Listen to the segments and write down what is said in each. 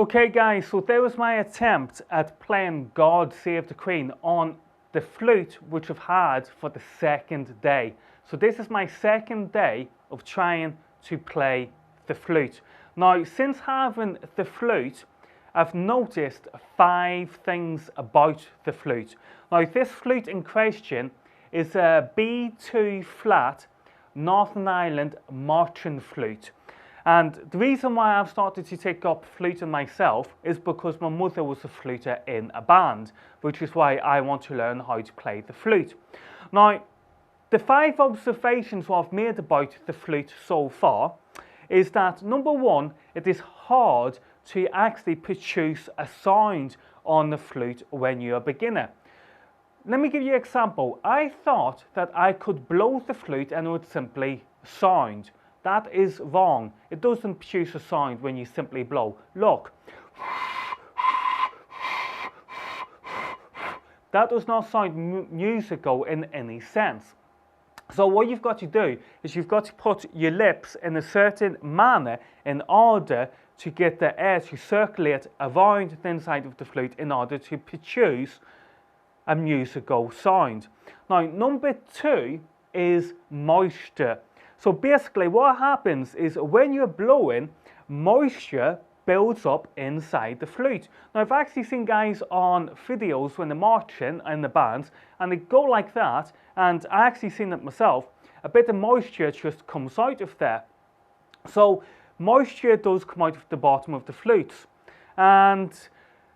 Okay guys, so there was my attempt at playing God Save the Queen on the flute which I've had for the second day. So this is my second day of trying to play the flute. Now since having the flute, I've noticed 5 things about the flute. Now this flute in question is a B2 flat Northern Ireland marching flute. And the reason why I've started to take up fluting myself is because my mother was a fluter in a band, which is why I want to learn how to play the flute. Now, the 5 observations I've made about the flute so far is that number 1, it is hard to actually produce a sound on the flute when you're a beginner. Let me give you an example. I thought that I could blow the flute and it would simply sound. That is wrong. It doesn't produce a sound when you simply blow. Look. That does not sound musical in any sense. So what you've got to do is you've got to put your lips in a certain manner in order to get the air to circulate around the inside of the flute in order to produce a musical sound. Now, number 2 is moisture. So basically what happens is when you're blowing, moisture builds up inside the flute. Now I've actually seen guys on videos when they're marching in the bands and they go like that, and I actually seen it myself, a bit of moisture just comes out of there. So moisture does come out of the bottom of the flutes. And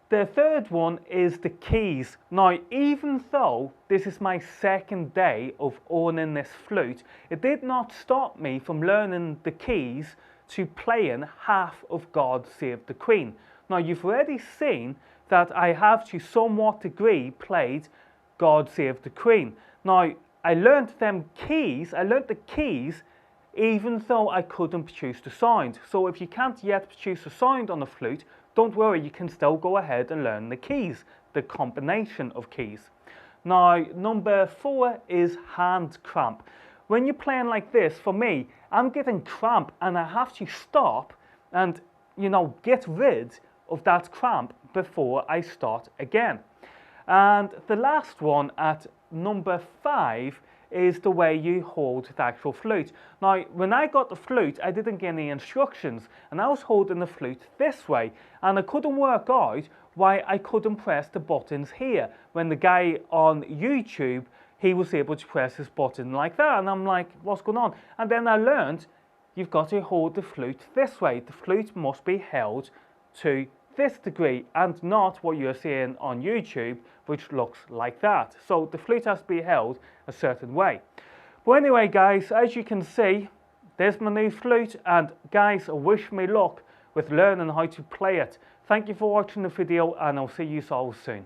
the third one is the keys. Now, even though this is my second day of owning this flute, it did not stop me from learning the keys to playing half of God Save the Queen. Now, you've already seen that I have to somewhat degree played God Save the Queen. Now, I learned the keys even though I couldn't produce the sound. So if you can't yet produce a sound on a flute, don't worry, you can still go ahead and learn the keys, the combination of keys. Now, number 4 is hand cramp. When you're playing like this, for me, I'm getting cramp and I have to stop and, get rid of that cramp before I start again. And the last one at number 5 is the way you hold the actual flute. Now, when I got the flute, I didn't get any instructions, and I was holding the flute this way, and I couldn't work out why I couldn't press the buttons here. When the guy on YouTube, he was able to press his button like that, and I'm like, what's going on? And then I learned, you've got to hold the flute this way. The flute must be held to this degree and not what you're seeing on YouTube, which looks like that. So the flute has to be held a certain way. But anyway guys, as you can see, there's my new flute, and guys, wish me luck with learning how to play it. Thank you for watching the video, and I'll see you all soon.